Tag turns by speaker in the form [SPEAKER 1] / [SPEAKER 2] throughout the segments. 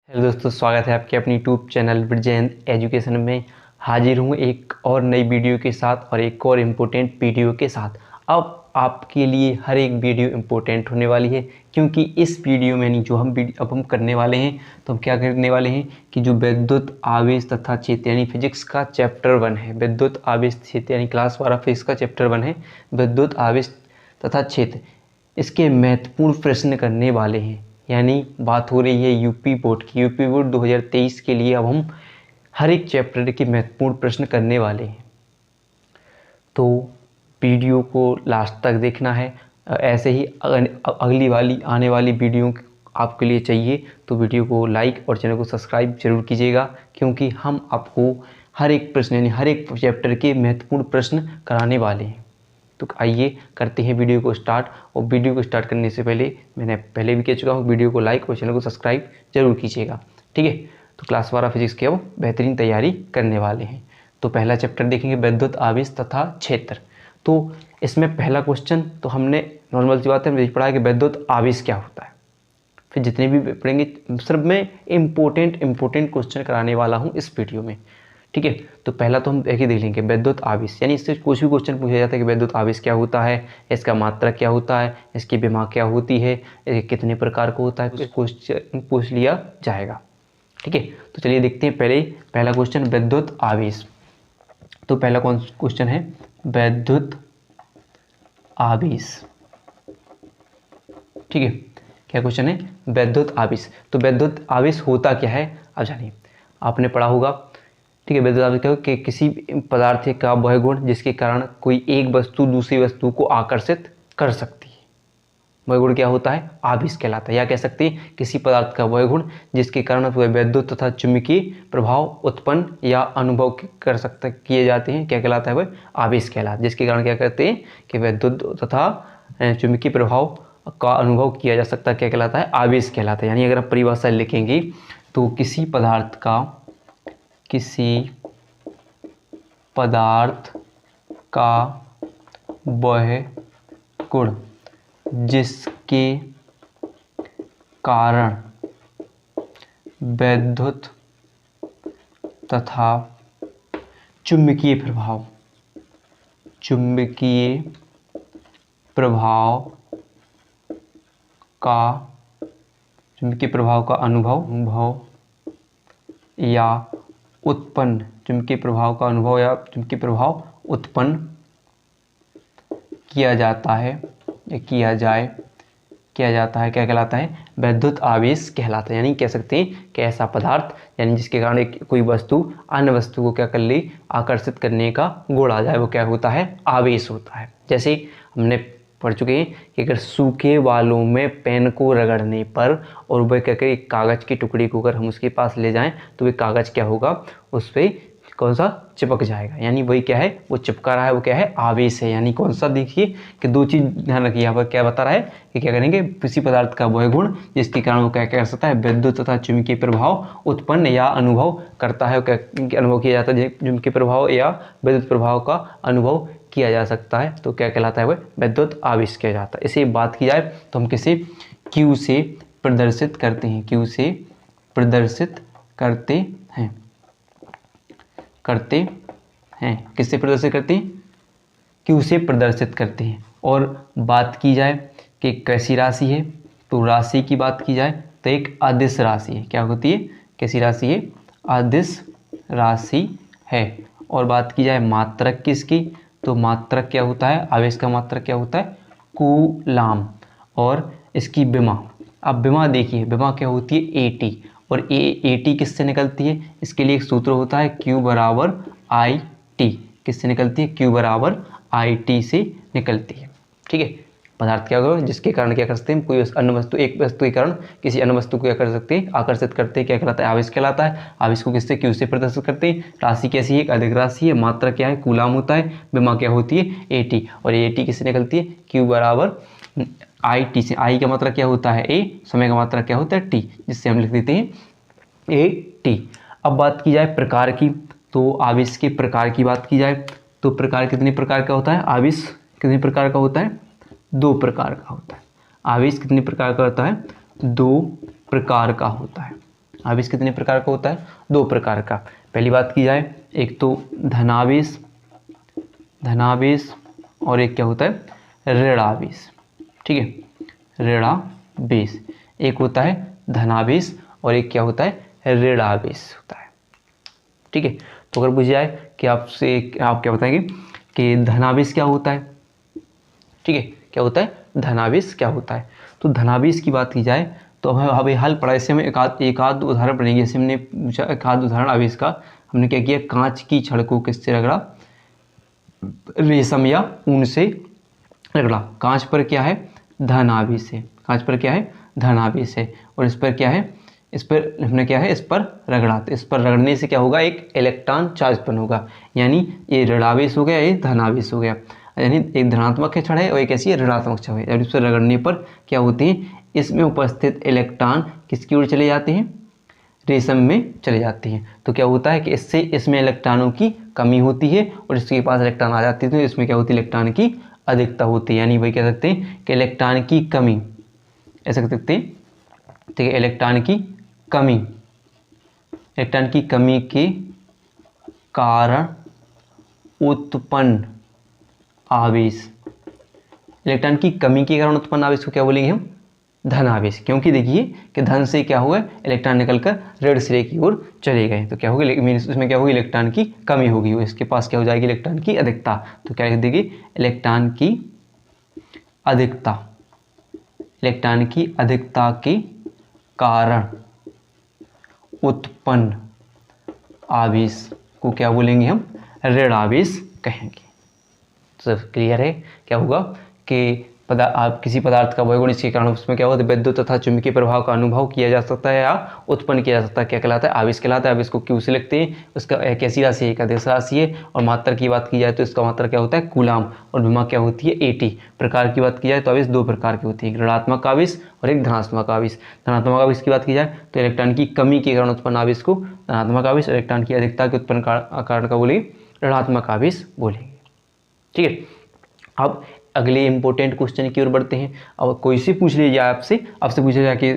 [SPEAKER 1] Hello दोस्तों, स्वागत है आपके अपनी यूट्यूब चैनल ब्रिजेंद्र एजुकेशन में। हाजिर हूँ एक और नई वीडियो के साथ और एक और इम्पोर्टेंट वीडियो के साथ। अब आपके लिए हर एक वीडियो इम्पोर्टेंट होने वाली है, क्योंकि इस वीडियो में नहीं जो हम करने वाले हैं, तो हम क्या करने वाले हैं कि जो विद्युत आवेश तथा क्षेत्र यानी फिजिक्स का चैप्टर 1 है, विद्युत आवेश क्षेत्र यानी क्लास 12 फिजिक्स का चैप्टर 1 है विद्युत आवेश तथा क्षेत्र, इसके महत्वपूर्ण प्रश्न करने वाले हैं। यानी बात हो रही है यूपी बोर्ड की। यूपी बोर्ड 2023 के लिए अब हम हर एक चैप्टर के महत्वपूर्ण प्रश्न करने वाले हैं, तो वीडियो को लास्ट तक देखना है। ऐसे ही अगली वाली आने वाली वीडियो आपके लिए चाहिए तो वीडियो को लाइक और चैनल को सब्सक्राइब जरूर कीजिएगा, क्योंकि हम आपको हर एक प्रश्न यानी हर एक चैप्टर के महत्वपूर्ण प्रश्न कराने वाले हैं। तो आइए करते हैं वीडियो को स्टार्ट। और वीडियो को स्टार्ट करने से पहले मैंने पहले भी कह चुका हूँ, वीडियो को लाइक और चैनल को सब्सक्राइब जरूर कीजिएगा, ठीक है। तो क्लास 12 फिजिक्स की अब बेहतरीन तैयारी करने वाले हैं। तो पहला चैप्टर देखेंगे विद्युत आवेश तथा क्षेत्र। तो इसमें पहला क्वेश्चन तो हमने नॉर्मल सी बात है पढ़ा है कि विद्युत आवेश क्या होता है। फिर जितने भी पढ़ेंगे सिर्फ मैं इम्पोर्टेंट क्वेश्चन कराने वाला हूँ इस वीडियो में, ठीक है। तो पहला तो हम देख लेंगे विद्युत आवेश, यानी इससे कुछ भी क्वेश्चन पूछा जाता है कि विद्युत आवेश क्या होता है, इसका मात्रा क्या होता है, इसकी विमा क्या होती है, कितने प्रकार का होता है, कुछ क्वेश्चन पूछ लिया जाएगा, ठीक है। तो चलिए देखते हैं पहला क्वेश्चन विद्युत आवेश। तो पहला कौन क्वेश्चन है, विद्युत आवेश, ठीक है। क्या क्वेश्चन है, विद्युत आवेश। तो विद्युत आवेश होता क्या है, अब जानिए। आपने पढ़ा होगा, ठीक है। विद्युत आवेश क्या कि किसी पदार्थ का वह गुण जिसके कारण कोई एक वस्तु दूसरी वस्तु को आकर्षित कर सकती है, वह गुण क्या होता है, आवेश कहलाता है। या कह सकते हैं किसी पदार्थ का वह गुण जिसके कारण वह विद्युत तथा चुंबकीय प्रभाव उत्पन्न या अनुभव किए जाते हैं, क्या कहलाता है, वह आवेश कहलाता है। जिसके कारण क्या करते हैं कि विद्युत तथा चुंबकीय प्रभाव का अनुभव किया जा सकता है, क्या कहलाता है, आवेश कहलाता है। यानी अगर आप परिभाषा लिखेंगे तो किसी पदार्थ का वह गुण जिसके कारण विद्युत तथा चुंबकीय प्रभाव का अनुभव या चुंबकीय प्रभाव उत्पन्न किया जाता है, क्या कहलाता है, विद्युत आवेश कहलाता है। यानी कह सकते हैं कि ऐसा पदार्थ यानी जिसके कारण कोई वस्तु अन्य वस्तु को क्या कर ले, आकर्षित करने का गुण आ जाए, वो क्या होता है, आवेश होता है। जैसे हमने पढ़ चुके हैं कि अगर सूखे बालों में पेन को रगड़ने पर और वह क्या करे, कागज़ की टुकड़ी को अगर हम उसके पास ले जाएं तो वह कागज़ क्या होगा, उस पर कौन सा चिपक जाएगा। यानी वही क्या है, वो चिपका रहा है, वो क्या है, आवेश है। यानी कौन सा, देखिए कि दो चीज़ ध्यान रखिए। यहाँ पर क्या बता रहा है कि क्या करेंगे, किसी पदार्थ का वह गुण जिसके कारण वो क्या कर सकता है, विद्युत तथा चुंबकीय प्रभाव उत्पन्न या अनुभव करता है, अनुभव किया जाता है। चुंबकीय प्रभाव या विद्युत प्रभाव का अनुभव किया जा सकता है, तो क्या कहलाता है, वह विद्युत आवेश किया जाता है। इसी बात की जाए तो हम किसे Q से प्रदर्शित करते हैं, किससे प्रदर्शित करते हैं, Q से प्रदर्शित करते हैं। और बात की जाए कि कैसी राशि है, तो राशि की बात की जाए तो एक अदिश राशि है। क्या होती है, कैसी राशि है, अदिश राशि है। और बात की जाए मात्रक किसकी, तो मात्रक क्या होता है, आवेश का मात्रक क्या होता है, कूलाम। और इसकी विमा, अब विमा देखिए, विमा क्या होती है, AT। और AT किससे निकलती है, इसके लिए एक सूत्र होता है Q बराबर IT। किससे निकलती है, Q बराबर IT से निकलती है, ठीक है। पदार्थ क्या होगा जिसके कारण क्या कर सकते हैं, कोई अन्य वस्तु, एक वस्तु के कारण किसी अन्य वस्तु को क्या कर सकते हैं, आकर्षित करते हैं, क्या कहलाता है, आवेश कहलाता है। आवेश को किससे, Q से प्रदर्शित करते हैं। राशि कैसी है, एक अधिक राशि है। मात्रा क्या है, कूलाम होता है। विमा क्या होती है, AT। और AT किससे निकलती है, Q बराबर IT से। I का मात्रा क्या होता है, A। समय का मात्रा क्या होता है, T, जिससे हम लिख देते हैं AT। अब बात की जाए प्रकार की, तो आवेश के प्रकार की बात की जाए तो प्रकार कितने प्रकार का होता है, आवेश कितने प्रकार का होता है, 2 प्रकार का होता है। आवेश कितने प्रकार का होता है, 2 प्रकार का होता है। आवेश कितने प्रकार का होता है? 2 प्रकार का। पहली बात की जाए, एक तो धनावेश और एक क्या होता है? ऋणावेश। ठीक है, ऋणावेश। एक होता है धनावेश और एक क्या होता है? ऋणावेश होता है। ठीक है, तो अगर पूछ जाए कि आपसे, आप क्या बताएंगे कि धनावेश क्या होता है? ठीक है, क्या होता है? धनावेश क्या होता है? तो धनावेश की बात की जाए तो हमें हल पड़ा, इससे हमें एक आध उदाहरण पढ़ेंगे। जैसे हमने पूछा एक आध उदाहरण आवेश का, हमने क्या किया, कांच की छड़ को किससे रगड़ा? रेशम या ऊन से रगड़ा। कांच पर क्या है? धन आवेश है। कांच पर क्या है? धन आवेश है। और इस पर क्या है? इस पर हमने क्या है? इस पर रगड़ा। तो इस पर रगड़ने से क्या होगा? एक इलेक्ट्रॉन चार्ज उत्पन्न होगा, यानी ये ऋणावेश हो गया, ये धनावेश हो गया। यानी एक धनात्मक छड़ है और एक ऐसी ऋणात्मक छड़ है। और इस पर रगड़ने पर क्या होते हैं? इसमें उपस्थित इलेक्ट्रॉन किसकी ओर चले जाते हैं? रेशम में चले जाते हैं। तो क्या होता है कि इससे इसमें इलेक्ट्रॉनों की कमी होती है और इसके पास इलेक्ट्रॉन आ जाते हैं, तो इसमें क्या होती है? इलेक्ट्रॉन की अधिकता होती है। यानी वही कह सकते हैं कि इलेक्ट्रॉन की कमी, ऐसा कह सकते हैं। ठीक है, इलेक्ट्रॉन की कमी के कारण उत्पन्न आवेश, इलेक्ट्रॉन की कमी के कारण उत्पन्न आवेश को क्या बोलेंगे हम? धन आवेश। क्योंकि देखिए कि धन से क्या हुआ, इलेक्ट्रॉन निकलकर ऋण सिरे की ओर चले गए, तो क्या होगा? इसमें क्या होगी? इलेक्ट्रॉन की कमी होगी, इसके पास क्या हो जाएगी? इलेक्ट्रॉन की अधिकता। तो क्या लिख देगी? इलेक्ट्रॉन की अधिकता के कारण उत्पन्न आवेश को क्या बोलेंगे हम? ऋण आवेश कहेंगे। तो क्लियर है क्या होगा कि आप किसी पदार्थ का वैगुण, इसके कारण उसमें क्या होता है? विद्युत तथा चुंबकीय प्रभाव का अनुभव किया जा सकता है या उत्पन्न किया जा सकता है। क्या कहलाता है? आवेश कहलाता है। आवेश को क्यू से लिखते हैं। उसका एक ऐसी राशि है, एक अदिश राशि है। और मात्रा की बात की जाए तो इसका मात्रा क्या होता है? कूलाम। और विमा क्या होती है? एटी। प्रकार की बात की जाए तो आवेश 2 प्रकार की होती है, एक ऋणात्मक आवेश और एक धनात्मक आवेश। धनात्मक आवेश की बात की जाए तो इलेक्ट्रॉन की कमी के कारण उत्पन्न आवेश को धनात्मक आवेश, इलेक्ट्रॉन की अधिकता के उत्पन्न कारण का बोलेंगे ऋणात्मक आवेश बोलेंगे। ठीक है, अब अगले इंपॉर्टेंट क्वेश्चन की ओर बढ़ते हैं। अब कोई से पूछ लीजिए, आपसे पूछा जाए कि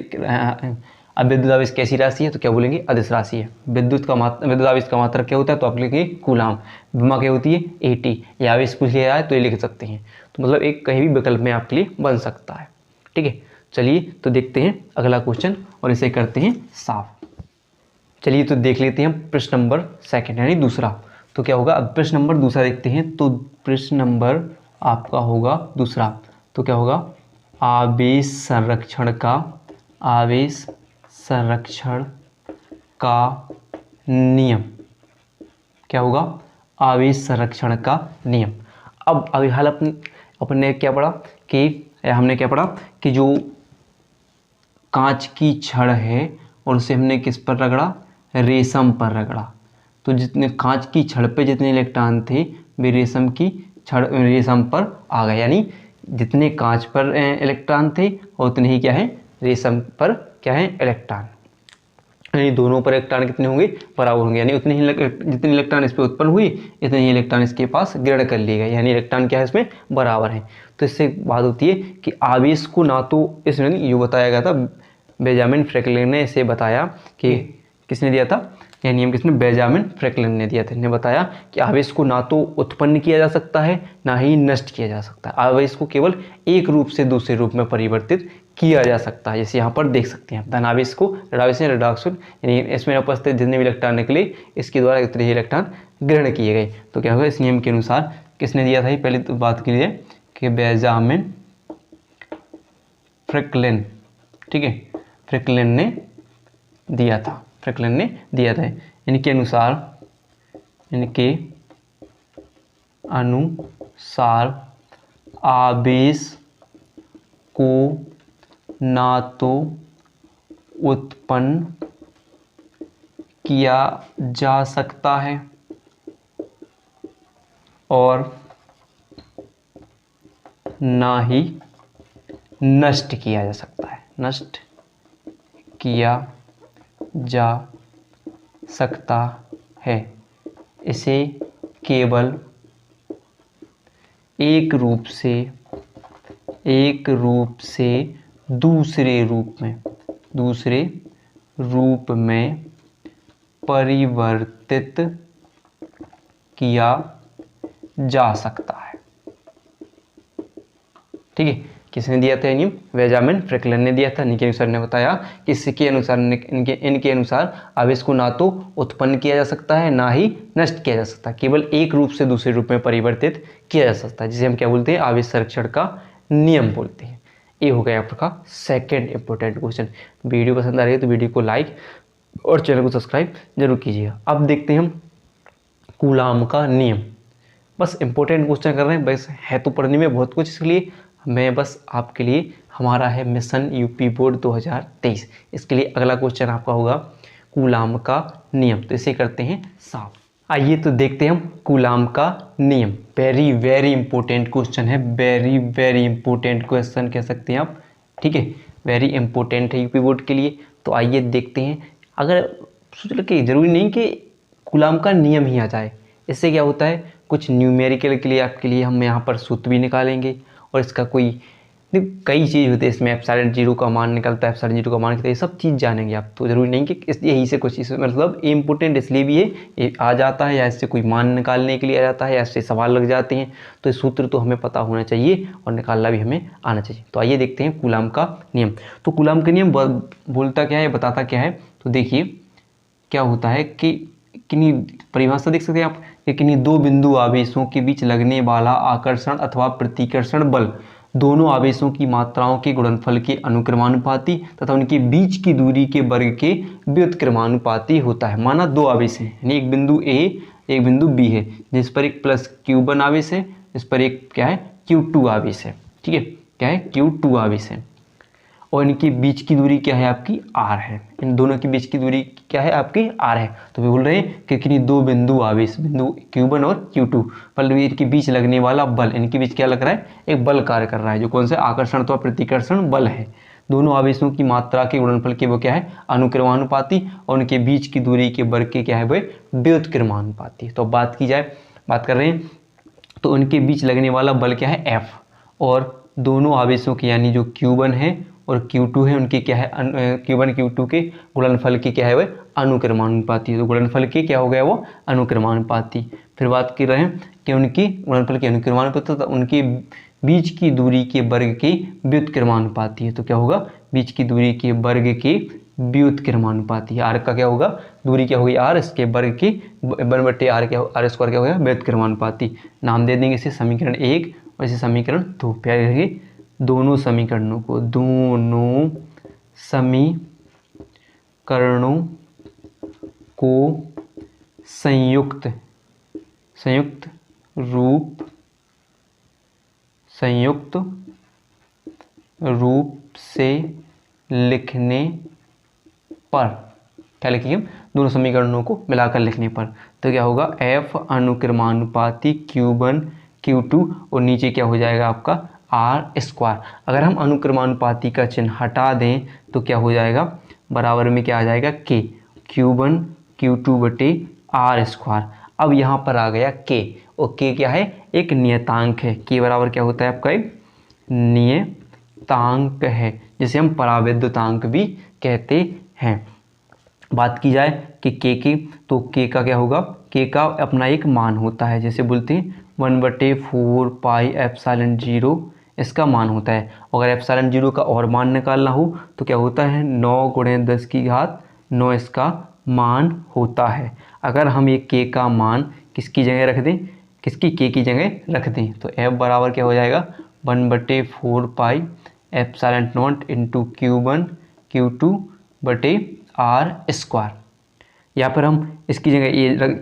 [SPEAKER 1] अब विद्युत आवेश कैसी राशि है, तो क्या बोलेंगे? अदिश राशि है। विद्युत आवेश का मात्रक क्या होता है, तो आप लिखेंगे कूलाम। विमा क्या होती है? एटी। ये आवेश पूछ लिया जाए तो ये लिख सकते हैं। तो मतलब एक कहीं भी विकल्प में आपके लिए बन सकता है। ठीक है, चलिए तो देखते हैं अगला क्वेश्चन और इसे करते हैं साफ। चलिए तो देख लेते हैं प्रश्न नंबर 2 यानी दूसरा। तो क्या होगा? अब प्रश्न नंबर दूसरा देखते हैं। तो प्रश्न नंबर आपका होगा दूसरा। तो क्या होगा? आवेश संरक्षण का नियम। क्या होगा? आवेश संरक्षण का नियम। अब अभी हाल अपने क्या पढ़ा कि जो कांच की छड़ है और उसे हमने किस पर रगड़ा? रेशम पर रगड़ा। तो जितने कांच की छड़ पे जितने इलेक्ट्रॉन थे वे रेशम पर आ गए। यानी जितने कांच पर इलेक्ट्रॉन थे और उतने ही क्या है? रेशम पर क्या है? इलेक्ट्रॉन। यानी दोनों पर इलेक्ट्रॉन कितने होंगे? बराबर होंगे। यानी उतने ही जितने इलेक्ट्रॉन इस पर उत्पन्न हुए इतने ही इलेक्ट्रॉन इसके पास ग्रहण कर लिए गए। यानी इलेक्ट्रॉन क्या है? इसमें बराबर है। तो इससे बात होती है कि आवेश को ना तो इसमें ये बताया गया था, बेंजामिन फ्रैंकलिन ने इसे बताया कि किसने दिया था? यह नियम किसने? बेंजामिन फ्रैंकलिन ने दिया था। इन्हें बताया कि आवेश को ना तो उत्पन्न किया जा सकता है ना ही नष्ट किया जा सकता है। आवेश को केवल एक रूप से दूसरे रूप में परिवर्तित किया जा सकता है। जैसे यहाँ पर देख सकते हैं, धनावेश को ऋणावेश में रिडक्शन, यानी इसमें उपस्थित जितने भी इलेक्ट्रॉन निकले इसके द्वारा उतने ही इलेक्ट्रॉन ग्रहण किए गए। तो क्या होगा? इस नियम के अनुसार किसने दिया था? ये पहले तो बात की जाए कि बेंजामिन फ्रैंकलिन। ठीक है, फ्रैंकलिन ने दिया था। इनके अनुसार आवेश को ना तो उत्पन्न किया जा सकता है और ना ही नष्ट किया जा सकता है। इसे केवल एक रूप से दूसरे रूप में परिवर्तित किया जा सकता है। ठीक है, किसने दिया था ये नियम? बेंजामिन फ्रैंकलिन ने दिया था। इनके अनुसार ने बताया कि इसके अनुसार इनके अनुसार आवेश को ना तो उत्पन्न किया जा सकता है ना ही नष्ट किया जा सकता है, केवल एक रूप से दूसरे रूप में परिवर्तित किया जा सकता है, जिसे हम क्या बोलते हैं? आवेश संरक्षण का नियम बोलते हैं। ये हो गया आपका सेकंड इंपॉर्टेंट क्वेश्चन। वीडियो पसंद आ रही है तो वीडियो को लाइक और चैनल को सब्सक्राइब जरूर कीजिएगा। अब देखते हैं हम कूलाम का नियम। बस इंपॉर्टेंट क्वेश्चन कर रहे हैं, बस है तो पढ़ने में बहुत कुछ, इसलिए मैं बस आपके लिए, हमारा है मिशन यूपी बोर्ड 2023, इसके लिए अगला क्वेश्चन आपका होगा कूलाम का नियम। तो इसे करते हैं साफ। आइए तो देखते हैं हम कूलाम का नियम। वेरी वेरी इंपॉर्टेंट क्वेश्चन है, वेरी वेरी इंपॉर्टेंट क्वेश्चन कह सकते हैं आप। ठीक है, वेरी इंपॉर्टेंट है यूपी बोर्ड के लिए। तो आइए देखते हैं। अगर सोच लो कि जरूरी नहीं कि कूलाम का नियम ही आ जाए, इससे क्या होता है, कुछ न्यूमेरिकल के लिए आपके लिए हम यहाँ पर सूत्र भी निकालेंगे, और इसका कोई कई चीज़ होती है इसमें। एप्सिलॉन जीरो का मान निकलता है, एप्सिलॉन जीरो का मान निकलता है, ये सब चीज़ जानेंगे आप। तो जरूरी नहीं कि यही से कुछ, इसमें मतलब इम्पोर्टेंट इसलिए भी है, ये आ जाता है या इससे कोई मान निकालने के लिए आ जाता है या इससे सवाल लग जाते हैं, तो ये सूत्र तो हमें पता होना चाहिए और निकालना भी हमें आना चाहिए। तो आइए देखते हैं कूलाम का नियम। तो कूलाम का नियम बोलता क्या है, बताता क्या है? तो देखिए क्या होता है कि किन्हीं परिभाषा देख सकते हैं आप कि किन्हीं दो बिंदु आवेशों के बीच लगने वाला आकर्षण अथवा प्रतिकर्षण बल दोनों आवेशों की मात्राओं के गुणनफल के अनुक्रमानुपाती तथा उनके बीच की दूरी के वर्ग के व्युत्क्रमानुपाती होता है। माना दो आवेश हैं, यानी एक बिंदु ए एक बिंदु बी है, जिस पर एक प्लस Q1 आवेश है, इस पर एक क्या है Q2 आवेश है। ठीक है, क्या है Q2 आवेश है, और इनके बीच की दूरी क्या है आपकी R है। इन दोनों के बीच की दूरी क्या है आपकी R है। तो वे बोल रहे हैं कि किन्हीं दो बिंदु आवेश, बिंदु Q1 और Q2 पर इनके बीच लगने वाला बल, इनके बीच क्या लग रहा है, एक बल कार्य कर रहा है, जो कौन सा आकर्षण अथवा प्रतिकर्षण बल है। दोनों आवेशों की मात्रा के गुणनफल के वो क्या है, अनुक्रमानुपाती, और उनके बीच की दूरी के वर्ग के क्या है वे व्युत्क्रमानुपाती। तो बात की जाए, बात कर रहे हैं, तो उनके बीच लगने वाला बल क्या है F, और दोनों आवेशों के यानी जो Q1 है और Q2 है, उनके क्या है Q1 Q2 के गुणनफल के क्या है वह अनुक्रमानुपाती। तो गुणनफल के क्या हो गया वो अनुक्रमानुपाती। फिर बात कर रहे हैं कि उनकी गुणनफल के अनुक्रमानुपाती तथा उनके बीच की दूरी के वर्ग के व्युत्क्रमानुपाती है। तो क्या होगा, बीच की दूरी के वर्ग के व्युत्क्रमानुपाती। आर का क्या होगा, दूरी क्या होगी R, इसके वर्ग की 1/r क्या R स्क्वायर क्या होगा व्युत्क्रमानुपाती। नाम दे देंगे इसे समीकरण 1 और इसे समीकरण 2। प्यार रखिए दोनों समीकरणों को संयुक्त रूप से लिखने पर, क्या लिखेंगे हम, दोनों समीकरणों को मिलाकर लिखने पर, तो क्या होगा F अनुक्रमानुपाती Q1 Q2 और नीचे क्या हो जाएगा आपका R स्क्वायर। अगर हम अनुक्रमानुपाती का चिन्ह हटा दें तो क्या हो जाएगा, बराबर में क्या आ जाएगा K, Q1 Q2 बटे R स्क्वायर। अब यहाँ पर आ गया K, और K क्या है, एक नियतांक है। K बराबर क्या होता है आपका, एक नियतांक है, जिसे हम पराविद्युतांक भी कहते हैं। बात की जाए कि K की, तो K का क्या होगा, K का अपना एक मान होता है, जैसे बोलते हैं 1/4 पाई एप्सिलॉन 0 इसका मान होता है। अगर एप्सिलॉन 0 का और मान निकालना हो तो क्या होता है 9 × 10⁹ इसका मान होता है। अगर हम ये K का मान किसकी जगह रख दें, किसकी K की जगह रख दें, तो F बराबर क्या हो जाएगा 1/4 pi epsilon not into Q1 Q2 बटे R स्क्वायर। या फिर हम इसकी जगह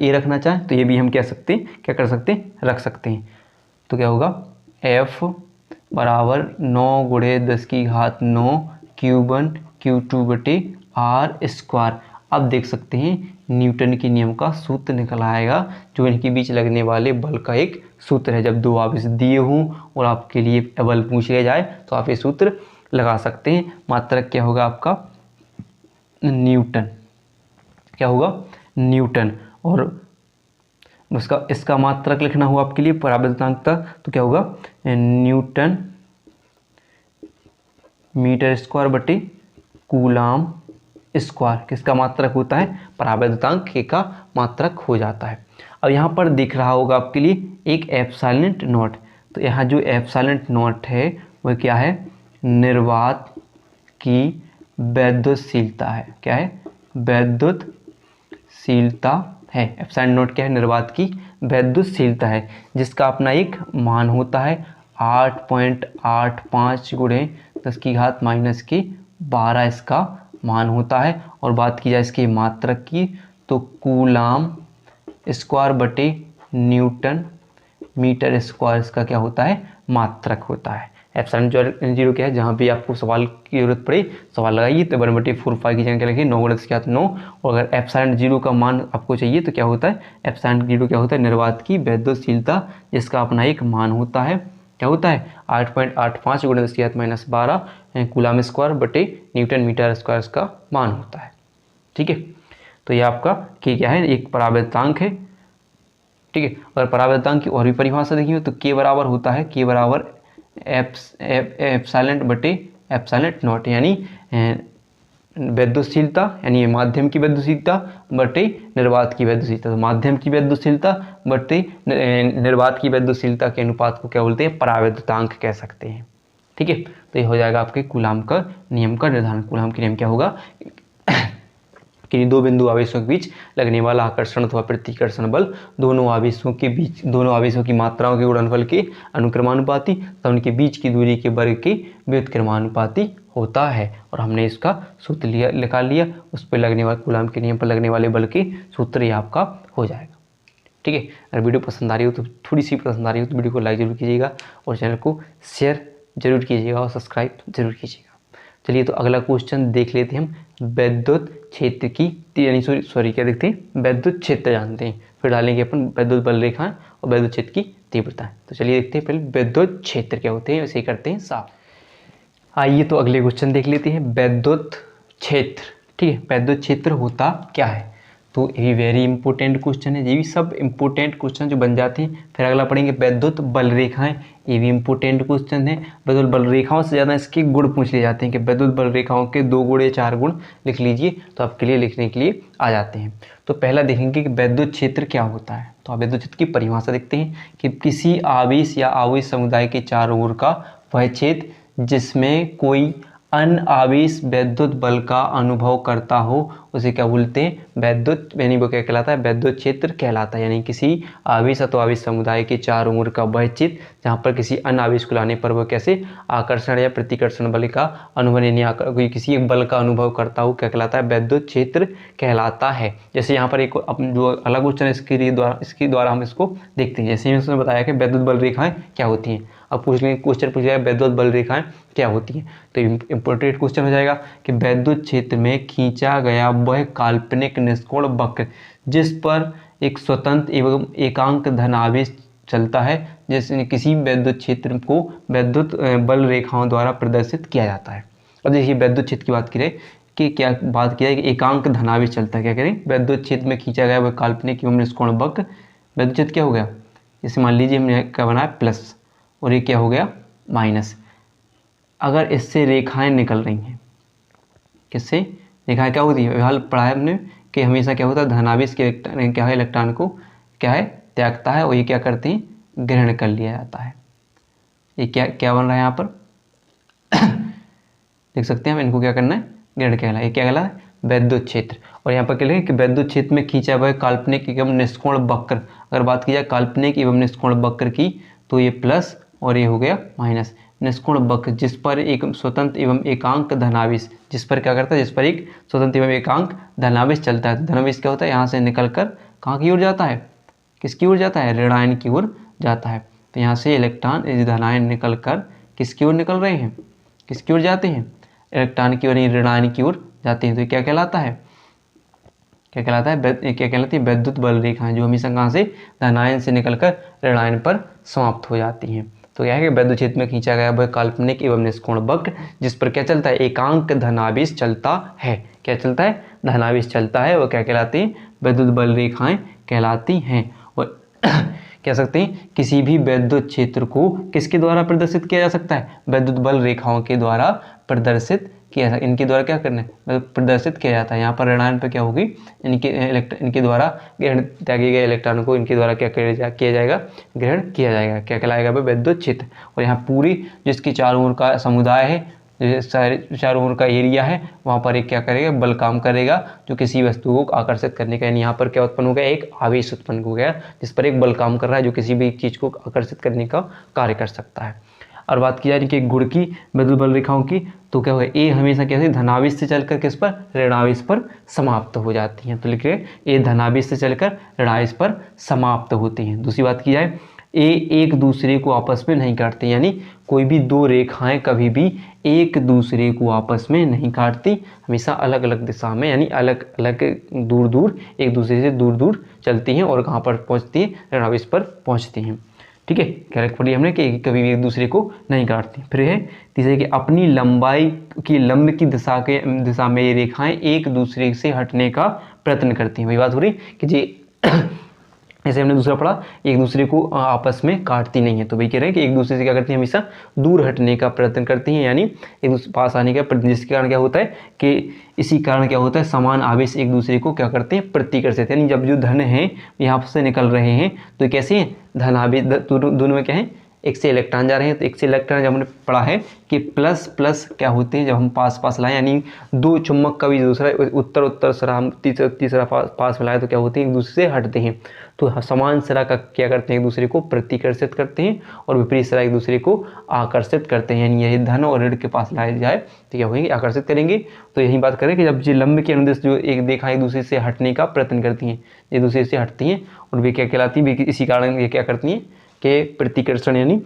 [SPEAKER 1] ए रखना चाहें तो ये भी हम कह सकते हैं, क्या कर सकते हैं, रख सकते हैं। तो क्या होगा F बराबर 9 × 10⁹ Q1 Q2 बटे R स्क्वायर। अब देख सकते हैं न्यूटन के नियम का सूत्र निकल आएगा, जो इनके बीच लगने वाले बल का एक सूत्र है। जब दो आवेश दिए हों और आपके लिए बल पूछ लिया जाए तो आप ये सूत्र लगा सकते हैं। मात्रक क्या होगा आपका न्यूटन, क्या होगा न्यूटन, और इसका मात्रक लिखना हो आपके लिए पराविद्युतांक तो क्या होगा न्यूटन मीटर स्क्वायर बटे कूलाम स्क्वायर किसका मात्रक होता है, परावैद्युतांक k का मात्रक हो जाता है। अब यहाँ पर दिख रहा होगा आपके लिए एक एप्सिलॉन नॉट, तो यहाँ जो एप्सिलॉन नॉट है वह क्या है, निर्वात की वैद्युतशीलता है। क्या है, वैद्युतशीलता है। एप्सिलॉन नॉट क्या है, निर्वात की वैद्युतशीलता है, जिसका अपना एक मान होता है 8.85 गुणे 10⁻⁻12 इसका मान होता है। और बात की जाए इसके मात्रक की तो कूलाम स्क्वायर बटे न्यूटन मीटर स्क्वायर इसका क्या होता है, मात्रक होता है। एप्सिलॉन जीरो क्या है, जहाँ भी आपको सवाल की जरूरत पड़े सवाल लगाइए तो 1/4 की जगह क्या लिखिए 9 × 10⁻⁹। और अगर एप्सिलॉन जीरो का मान आपको चाहिए तो क्या होता है, एप्सिलॉन जीरो क्या होता है, निर्वात की वैद्युतशीलता, जिसका अपना एक मान होता है, क्या होता है 8.85 गुणे 10⁻12 कूलाम स्क्वायर बटे न्यूटन मीटर स्क्वायर इसका मान होता है। ठीक है, तो ये आपका के क्या है, एक परावैद्युतांक है। ठीक है, अगर परावैद्युतांक की और भी परिभाषा देखिए तो के बराबर होता है, के बराबर एप्सिलॉन बटे एप्सिलॉन नॉट, यानी वैद्युतशीलता यानी माध्यम की वैद्युतशीलता बटे निर्वात की वैद्युतशीलता। तो माध्यम की वैद्युतशीलता बटे निर्वात की वैद्युतशीलता के अनुपात को क्या बोलते हैं, परावैद्युतांक कह सकते हैं। ठीक है, तो ये हो जाएगा आपके कूलाम का नियम का निर्धारण। कूलाम के नियम क्या होगा कि दो बिंदु आवेशों के बीच लगने वाला आकर्षण अथवा प्रतिकर्षण बल दोनों आवेशों की मात्राओं के गुणनफल के अनुक्रमानुपाती तथा उनके बीच की दूरी के वर्ग के व्युत्क्रमानुपाती होता है। और हमने इसका सूत्र निकाल लिया, उस पर लगने वाले कूलाम के नियम पर लगने वाले बल के सूत्र ये आपका हो जाएगा। ठीक है, अगर वीडियो पसंद आ रही हो तो थोड़ी सी पसंद आ रही हो तो वीडियो को लाइक जरूर कीजिएगा और चैनल को शेयर जरूर कीजिएगा और सब्सक्राइब जरूर कीजिएगा। चलिए तो अगला क्वेश्चन देख लेते हैं हम। विद्युत क्षेत्र की क्या देखते हैं, विद्युत क्षेत्र जानते हैं, फिर डालेंगे अपन विद्युत बल रेखाएं और विद्युत क्षेत्र की तीव्रता। तो चलिए देखते हैं पहले विद्युत क्षेत्र क्या होते हैं, वैसे ही करते हैं साफ। आइए तो अगले क्वेश्चन देख लेते हैं, विद्युत क्षेत्र। ठीक है, विद्युत क्षेत्र होता क्या है, तो ये भी वेरी इंपॉर्टेंट क्वेश्चन है। ये भी सब इंपॉर्टेंट क्वेश्चन जो बन जाते हैं। फिर अगला पढ़ेंगे विद्युत बल रेखाएं, ये भी इंपॉर्टेंट क्वेश्चन है। विद्युत बल रेखाओं से ज़्यादा इसके गुण पूछ लिए जाते हैं कि विद्युत बल रेखाओं के 2 गुण या 4 गुण लिख लीजिए, तो आपके लिए लिखने के लिए आ जाते हैं। तो पहला देखेंगे कि विद्युत क्षेत्र क्या होता है। तो आप विद्युत क्षेत्र की परिभाषा देखते हैं कि किसी आवेश या आवेश समुदाय के चारों ओर का वह क्षेत्र जिसमें कोई अन्य आवेश विद्युत बल का अनुभव करता हो उसे क्या बोलते हैं, विद्युत, यानी वो क्या कहलाता है, विद्युत क्षेत्र कहलाता है। यानी किसी आवेश अथवा आवेश समुदाय के चारों ओर का वह क्षेत्र जहाँ पर किसी अन्य आवेश को लाने पर वह कैसे आकर्षण या प्रतिकर्षण बल का अनुभव, यानी कोई किसी एक बल का अनुभव करता हो, क्या कहलाता है, विद्युत क्षेत्र कहलाता है। जैसे यहाँ पर एक जो अलग क्वेश्चन है इसके द्वारा हम इसको देखते हैं। जैसे उसने बताया कि विद्युत बल रेखाएं क्या होती हैं। अब क्वेश्चन पूछ लिया विद्युत बल रेखाएं क्या होती हैं, तो इंपॉर्टेंट क्वेश्चन हो जाएगा कि विद्युत क्षेत्र में खींचा गया वह काल्पनिक निष्कोण वक्र जिस पर एक स्वतंत्र एवं एकांक धनावेश चलता है, जैसे किसी विद्युत क्षेत्र को विद्युत बल रेखाओं द्वारा प्रदर्शित किया जाता है। अब देखिए विद्युत क्षेत्र की बात करें कि क्या बात किया है कि एकांक धनावेश चलता है। क्या करें, विद्युत क्षेत्र में खींचा गया वह काल्पनिक एवं निष्कोण वक्र, विद्युत क्षेत्र क्या हो गया, जैसे मान लीजिए हमने क्या बनाया प्लस और ये क्या हो गया माइनस। अगर इससे रेखाएं निकल रही हैं, किससे रेखाएं क्या होती है, हाल पढ़ा है हमने कि हमेशा क्या होता है, धनावेश के क्या है इलेक्ट्रॉन को क्या है त्यागता है और ये क्या करते हैं, ग्रहण कर लिया जाता है। ये क्या क्या बन रहा है यहाँ पर देख सकते हैं हम, इनको क्या करना है, ग्रहण कहला। ये क्या कहला है, विद्युत क्षेत्र। और यहाँ पर क्या लिखें कि विद्युत क्षेत्र में खींचा हुआ काल्पनिक एवं निष्कोण वक्र, अगर बात की जाए काल्पनिक एवं निष्कोण वक्र की तो ये प्लस और ये हो गया माइनस। निष्कोण वक्र जिस पर एक स्वतंत्र एवं एकांक धनावेश, जिस पर क्या करता है, जिस पर एक स्वतंत्र एवं एकांक धनावेश चलता है। धनावेश क्या होता है, यहाँ से निकलकर कहाँ की ओर जाता है, किसकी ओर जाता है, ऋणायन की ओर जाता है। तो यहाँ से इलेक्ट्रॉन धनायन निकलकर किसकी ओर निकल रहे हैं, किसकी ओर जाते हैं, इलेक्ट्रॉन की ओर, ऋणायन की ओर जाते हैं। तो क्या कहलाता है, क्या कहलाता है, क्या कहलाती है, विद्युत बल रेखाएं जो हमेशा कहाँ से धनायन से निकलकर ऋणायन पर समाप्त हो जाती हैं। तो क्या है कि विद्युत क्षेत्र में खींचा गया वह काल्पनिक एवं निष्कोण वक्र जिस पर क्या चलता है, एकांक धनावेश चलता है। क्या चलता है, धनावेश चलता है, वो क्या कहलाती हैं, विद्युत बल रेखाएं कहलाती हैं। और कह सकते हैं किसी भी विद्युत क्षेत्र को किसके द्वारा प्रदर्शित किया जा सकता है, विद्युत बल रेखाओं के द्वारा प्रदर्शित इनके द्वारा क्या करना है, मतलब प्रदर्शित किया जाता है। यहाँ पर ऋणायन पे क्या होगी, इनके द्वारा ग्रहण त्यागे गए इलेक्ट्रॉन को इनके द्वारा क्या किया जाएगा, ग्रहण किया जाएगा। क्या कहलाएगा भाई, वैद्युत क्षेत्र। और यहाँ पूरी जिसकी चारों ओर का समुदाय है, सारे चारों ओर का एरिया है, वहाँ पर एक क्या करेगा, बल काम करेगा जो किसी वस्तु को आकर्षित करने का। यानी यहाँ पर क्या उत्पन्न हो गया, एक आवेश उत्पन्न हो गया जिस पर एक बल काम कर रहा है जो किसी भी चीज़ को आकर्षित करने का कार्य कर सकता है। और बात की जाए कि गुण की विद्युत बल रेखाओं की, तो क्या होगा, ए हमेशा कैसे धनावेश से चलकर किस पर, ऋणावेश पर समाप्त हो जाती हैं। तो लिखिए ए धनावेश से चलकर ऋणावेश पर समाप्त होती हैं। दूसरी बात की जाए, ए एक दूसरे को आपस में नहीं काटते, यानी कोई भी दो रेखाएं कभी भी एक दूसरे को आपस में नहीं काटती, हमेशा अलग अलग दिशा में, यानी अलग अलग दूर दूर एक दूसरे से दूर दूर चलती हैं और कहाँ पर पहुँचती हैं, ऋणावेश पर पहुँचती हैं। ठीक है, करेक्ट पढ़ी हमने कि कभी भी एक दूसरे को नहीं काटती। फिर है तीसरे कि अपनी लंबाई की लंब की दिशा में ये रेखाएं एक दूसरे से हटने का प्रयत्न करती हैं। वही बात हो रही कि जी ऐसे हमने दूसरा पढ़ा, एक दूसरे को आपस में काटती नहीं है। तो वही कह रहे हैं कि एक दूसरे से क्या करती हैं, हमेशा दूर हटने का प्रयत्न करती हैं, यानी एक दूसरे पास आने का, जिसके कारण क्या होता है कि इसी कारण क्या होता है, समान आवेश एक दूसरे को क्या करते हैं, प्रतिकर्षित। यानी जब जो धन है यहाँ से निकल रहे हैं तो कैसे हैं, धन आवेश दोनों में क्या है, एक से इलेक्ट्रॉन जा रहे हैं। तो एक से इलेक्ट्रॉन जब हमने पढ़ा है कि प्लस प्लस क्या होते हैं, जब हम पास पास लाएं, यानी दो चुम्बक का भी दूसरा उत्तर सिरा हम तीसरा पास में लाए तो क्या होते हैं, एक दूसरे से हटते हैं। तो समान सिरा का क्या करते हैं, एक दूसरे को प्रतिकर्षित करते हैं और विपरीत सिरा एक दूसरे को आकर्षित करते हैं। यानी यही धन और ऋण के पास लाए जाए तो क्या होंगे, आकर्षित करेंगे। तो यही बात करें कि जब जो लंब के अनुदेश जो एक देखा एक दूसरे से हटने का प्रयत्न करती हैं, एक दूसरे से हटती हैं और वे क्या कहलाती हैं, इसी कारण ये क्या करती हैं कि प्रतिकर्षण, यानी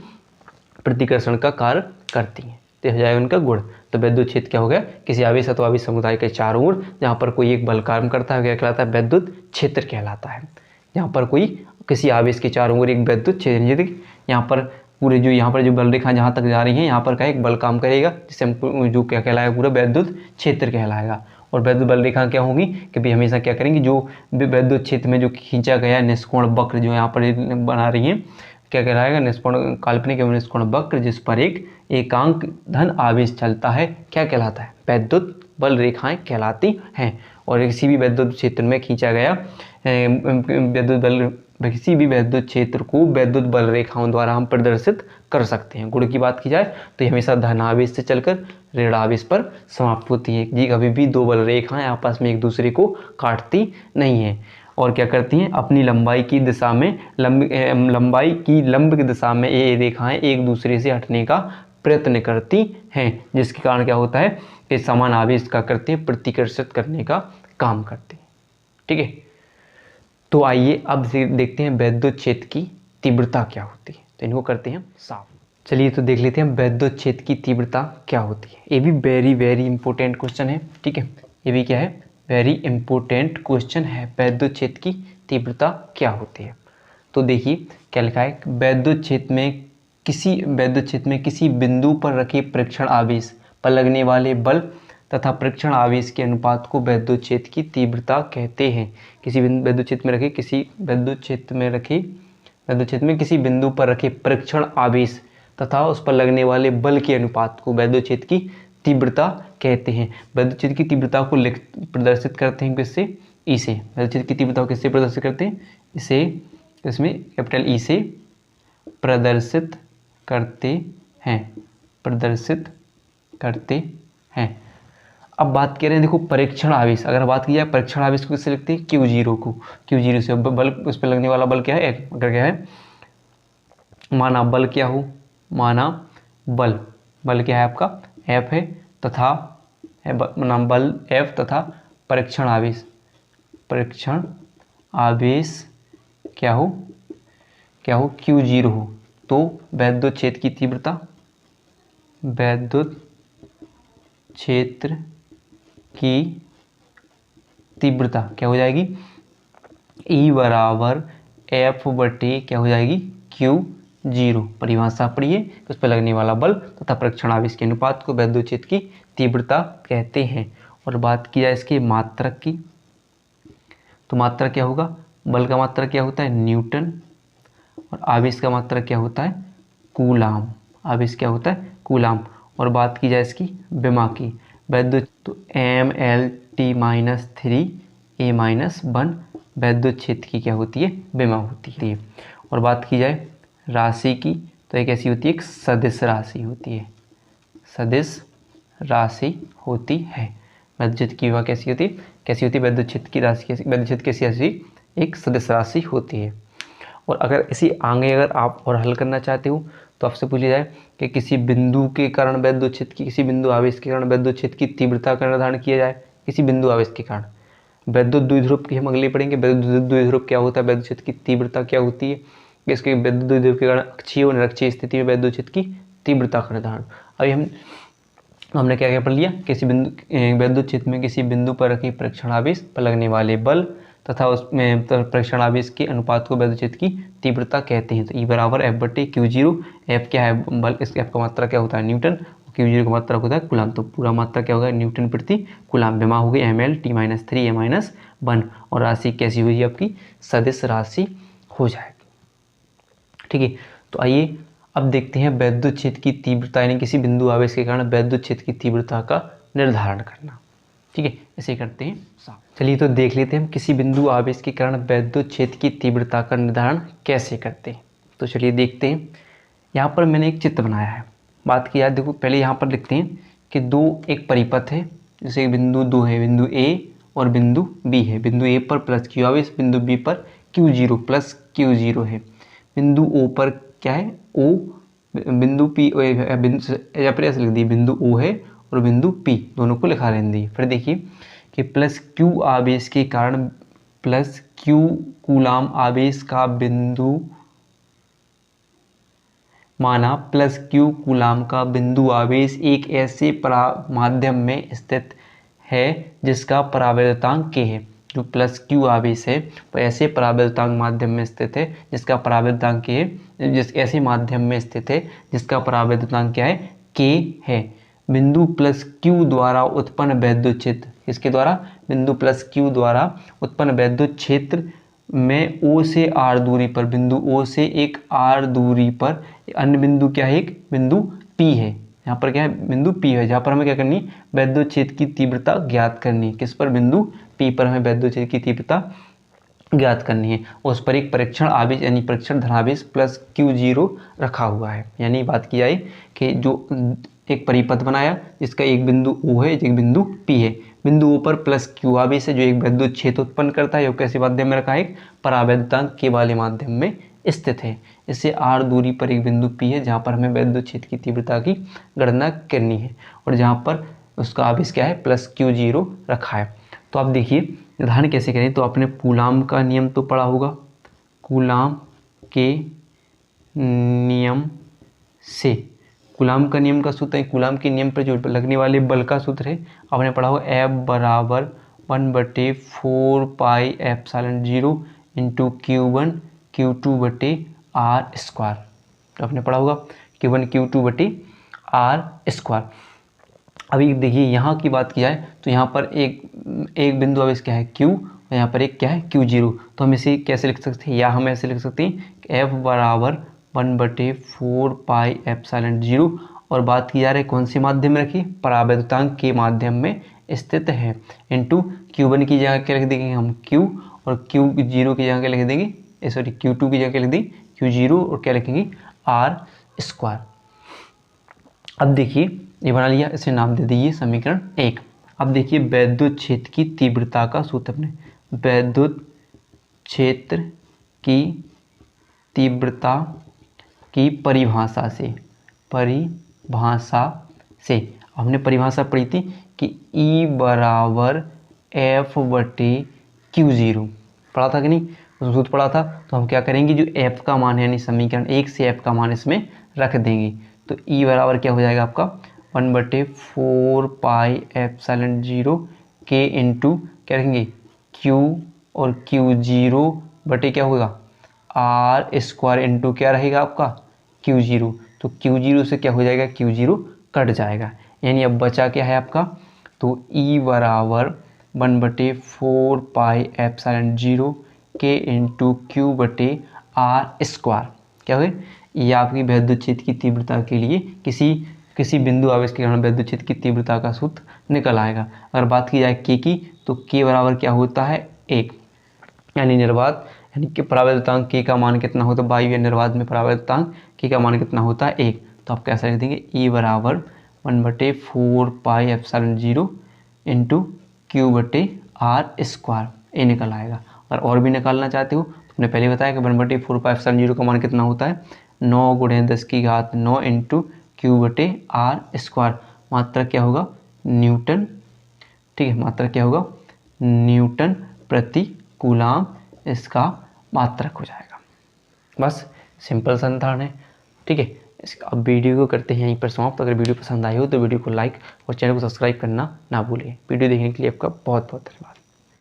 [SPEAKER 1] प्रतिकर्षण का कार्य करती हैं। तो हो जाएगा उनका गुण। तो वैद्युत क्षेत्र क्या हो गया, किसी आवेश अथवा आवेश समुदाय के चारों ओर जहाँ पर कोई एक बल कार्य करता है क्या कहलाता है, वैद्युत क्षेत्र कहलाता है। जहाँ पर कोई किसी आवेश के चारों ओर एक वैद्युत क्षेत्र, यहाँ पर पूरे जो यहाँ पर जो बल रेखा जहाँ तक जा रही हैं यहाँ पर का एक बल काम करेगा जिससे हमको जो क्या कहलाएगा, पूरा वैद्युत क्षेत्र कहलाएगा। और वैद्युत बल रेखा क्या होंगी कि भाई हमेशा क्या करेंगी, जो वैद्युत क्षेत्र में जो खींचा गया निष्कोण वक्र जो यहाँ पर बना रही हैं, क्या कहलाएगा, निष्कोण काल्पनिक एवं निष्कोण वक्र जिस पर एक एकांक धन आवेश चलता है, क्या कहलाता है, वैद्युत बल रेखाएं कहलाती हैं। और किसी भी वैद्युत क्षेत्र में खींचा गया वैद्युत बल, किसी भी वैद्युत क्षेत्र को वैद्युत बल रेखाओं द्वारा हम प्रदर्शित कर सकते हैं। गुण की बात की जाए तो ये हमेशा धनावेश से चलकर ऋणावेश पर समाप्त होती है। जी कभी भी दो बल रेखाएं आपस में एक दूसरे को काटती नहीं है और क्या करती हैं, अपनी लंबाई की दिशा में लंबाई की लंब की दिशा में ये रेखाएं एक दूसरे से हटने का प्रयत्न करती हैं, जिसके कारण क्या होता है कि समान आवेश का करते हैं, प्रतिकर्षित करने का काम करते हैं। ठीक है, तो आइए अब देखते हैं वैद्युत क्षेत्र की तीव्रता क्या होती है। तो इनको करते हैं साफ। चलिए तो देख लेते हैं वैद्युत क्षेत्र की तीव्रता क्या होती है। ये भी वेरी वेरी इंपॉर्टेंट क्वेश्चन है। ठीक है, ये भी क्या है, वेरी इंपॉर्टेंट क्वेश्चन है, वैद्युत क्षेत्र की तीव्रता क्या होती है। तो देखिए क्या लिखा है, वैद्युत क्षेत्र में किसी बिंदु पर रखे परीक्षण आवेश पर लगने वाले बल तथा परीक्षण आवेश के अनुपात को वैद्युत क्षेत्र की तीव्रता कहते हैं। किसी वैद्युत क्षेत्र में किसी बिंदु पर रखे परीक्षण आवेश तथा उस पर लगने वाले बल के अनुपात को वैद्युत क्षेत्र की तीव्रता कहते हैं। वैद्युत क्षेत्र की तीव्रता को प्रदर्शित करते हैं किससे, ई से। वैद्युत क्षेत्र की तीव्रता को किससे प्रदर्शित करते हैं, इसे, इसमें कैपिटल ई से प्रदर्शित करते हैं। अब बात करें देखो परीक्षण आवेश, अगर बात की जाए परीक्षण आवेश को किससे लिखते हैं, Q0 को, Q0 से बल, उस पर लगने वाला बल क्या है, अगर क्या है, माना बल क्या हो, माना बल क्या है आपका F है, तथा बल F तथा परीक्षण आवेश क्या हो Q0 हो, तो वैद्युत क्षेत्र की तीव्रता, वैद्युत क्षेत्र की तीव्रता क्या हो जाएगी, E बराबर F बटे क्या हो जाएगी, Q0। परिभाषा पढ़िए, उस पर लगने वाला बल तथा परीक्षण आवेश के अनुपात को वैद्युत क्षेत्र की तीव्रता कहते हैं। और बात की जाए इसके मात्रक की, तो मात्रक क्या होगा, बल का मात्रक क्या होता है, न्यूटन, और आवेश का मात्रक क्या होता है, कूलाम। आवेश क्या होता है, कूलाम। और बात की जाए इसकी विमा की, वैद्युत तो mL_T-3A-1 वैद्युत क्षेत्र की क्या होती है, विमा होती है। और बात की जाए राशि की तो एक ऐसी होती है, एक सदिश राशि होती है, सदिश राशि होती है। वैद्युत की विमा कैसी होती है, वैद्युत क्षेत्र की राशि कैसी, वैद्युत क्षेत्र कैसी राशि, एक सदिश राशि होती है। और अगर इसी आगे अगर आप और हल करना चाहते हो तो आपसे पूछा जाए कि किसी बिंदु के कारण वैद्युत क्षेत्र की, किसी बिंदु आवेश के कारण वैद्युत क्षेत्र की तीव्रता का निर्धारण किया जाए। किसी बिंदु आवेश के कारण वैद्युत द्विध्रुव की हम अगले पढ़ेंगे। वैद्युत द्विध्रुव क्या होता है, वैद्युत क्षेत्र की तीव्रता क्या होती है, इसके वैद्युत द्विध्रुव के कारण अक्षीय और निरक्षीय स्थिति में वैद्युत क्षेत्र की तीव्रता का निर्धारण। अभी हमने क्या क्या पढ़ लिया, किसी बिंदु वैद्युत क्षेत्र में किसी बिंदु पर रखे परीक्षण आवेश पर लगने वाले बल तथा उसमें परीक्षण आवेश के अनुपात को वैद्युत क्षेत्र की तीव्रता कहते हैं। तो E बराबर F/Q0। F क्या है बल, इस F का मात्रा क्या होता है, न्यूटन, Q0 का मात्रा होता है कूलाम। तो पूरा मात्रा क्या होगा, न्यूटन प्रति कूलाम। विमा हो गई mL_T-3A-1 और राशि कैसी हुई आपकी, सदिश राशि हो जाएगी। ठीक है, तो आइए अब देखते हैं वैद्युत क्षेत्र की तीव्रता, यानी किसी बिंदु आवेश के कारण वैद्युत क्षेत्र की तीव्रता का निर्धारण करना। ठीक है, इसे करते हैं साफ। चलिए तो देख लेते हैं हम किसी बिंदु आवेश के कारण वैद्युत क्षेत्र की तीव्रता का निर्धारण कैसे करते हैं। तो चलिए देखते हैं। यहाँ पर मैंने एक चित्र बनाया है। बात की याद देखो, पहले यहाँ पर लिखते हैं कि एक परिपथ है, जैसे बिंदु 2 है, बिंदु A और बिंदु B है। बिंदु A पर प्लस Q आवेश, बिंदु B पर Q0 प्लस Q0 है। बिंदु O पर क्या है, O, बिंदु P, या फिर ऐसे लिख दिए, बिंदु O है और बिंदु P, दोनों को लिखा रहने दिए। फिर देखिए कि प्लस Q आवेश के कारण, प्लस Q कूलाम आवेश का बिंदु माना, प्लस Q कूलाम का बिंदु आवेश एक ऐसे माध्यम में स्थित है जिसका परावैद्युतांक K है। जो प्लस Q आवेश है वो ऐसे परावैद्युतांक माध्यम में स्थित है जिसका परावैद्युतांक K है, जिस ऐसे माध्यम में स्थित है जिसका परावैद्युतांक क्या है, K है। बिंदु प्लस Q द्वारा उत्पन्न वैद्युत क्षेत्र, इसके द्वारा बिंदु प्लस Q द्वारा उत्पन्न वैद्युत क्षेत्र में O से R दूरी पर, बिंदु O से एक R दूरी पर अन्य बिंदु क्या है, एक बिंदु P है। यहाँ पर क्या है, बिंदु P है, जहाँ पर हमें क्या करनी है, वैद्युत क्षेत्र की तीव्रता ज्ञात करनी है। किस पर, बिंदु P पर हमें वैद्युत क्षेत्र की तीव्रता ज्ञात करनी है। उस पर एक परीक्षण आवेश यानी परीक्षण धनावेश प्लस Q0 रखा हुआ है। यानी बात की जाए कि जो एक परिपथ बनाया जिसका एक बिंदु O है, एक बिंदु P है। बिंदु O पर प्लस Q आवेश है जो एक वैद्युत क्षेत्र उत्पन्न करता है। कैसे माध्यम में रखा है, एक परावैद्युतांक K वाले माध्यम में स्थित है। इससे R दूरी पर एक बिंदु P है जहाँ पर हमें वैद्युत क्षेत्र की तीव्रता की गणना करनी है और जहाँ पर उसका आवेश क्या है, प्लस Q0 रखा है। तो आप देखिए निर्धारण कैसे करें। तो आपने कूलाम का नियम तो पढ़ा होगा, कूलाम के नियम से, कूलाम का नियम का सूत्र है, कूलाम के नियम पर जो लगने वाले बल का सूत्र है आपने पढ़ा होगा, F बराबर 1/4 पाई एप्सिलॉन0 इंटू Q1 Q2/R²। आपने पढ़ा होगा Q1 Q2/R²। अभी देखिए यहाँ की बात की जाए तो यहाँ पर एक बिंदु आवेश क्या है, Q, और यहाँ पर एक क्या है, Q0। तो हम इसे कैसे लिख सकते हैं, या हम ऐसे लिख सकते हैं F बराबर 1/4 पाई एप्सिलॉन0। और बात की जा रही है कौन से माध्यम में रखी, परावैद्युतांक के माध्यम में स्थित है, इंटू Q1 की जगह क्या लिख देंगे हम, Q, और Q0 की जगह क्या लिख देंगे, सॉरी Q2 की जगह क्या लिख देंगे, Q0, और क्या लिखेंगे, R²। अब देखिए ये बना लिया, इसे नाम दे दीजिए समीकरण 1। अब देखिए वैद्युत क्षेत्र की तीव्रता का सूत्र, अपने वैद्युत क्षेत्र की तीव्रता की परिभाषा से हमने परिभाषा पढ़ी थी कि E बराबर F/Q0 पढ़ा था कि नहीं, सूत्र पढ़ा था। तो हम क्या करेंगे, जो F का मान है यानी समीकरण 1 से F का मान इसमें रख देंगे। तो E बराबर क्या हो जाएगा आपका, 1/4 पाई एप्सिलॉन0 K इंटू क्या रखेंगे, Q, और Q0 बटे क्या होगा, R² इंटू क्या रहेगा आपका, Q0। तो Q0 से क्या हो जाएगा, Q0 कट जाएगा, यानी अब बचा क्या है आपका, तो E बराबर 1/4 पाई एप्सिलॉन0 K इंटू Q/R²। क्या हो गया, ये आपकी वैद्युत क्षेत्र की तीव्रता के लिए किसी किसी बिंदु आवेश के कारण विद्युत क्षेत्र की तीव्रता का सूत्र निकल आएगा। अगर बात की जाए के की, तो के बराबर क्या होता है 1, यानी निर्वात यानी कि परावर्तनांक के का मान कितना होता है, वायु या निर्वात में परावर्तनांक के का मान कितना होता है 1। तो आप कैसे लिख देंगे, E बराबर 1/4πε0 इंटू Q/r², ये निकल आएगा। और भी निकालना चाहते हो तो हमने पहले बताया कि 1/4πε0 का मान कितना होता है 9 × 10⁹ इंटू Q/r²। मात्रा क्या होगा न्यूटन, ठीक है, मात्रा क्या होगा न्यूटन प्रति कूलाम, इसका मात्रक हो जाएगा। बस सिंपल संधारण है, ठीक है। अब वीडियो को करते हैं यहीं पर समाप्त। अगर वीडियो पसंद आई हो तो वीडियो को लाइक और चैनल को सब्सक्राइब करना ना भूलें। वीडियो देखने के लिए आपका बहुत बहुत धन्यवाद।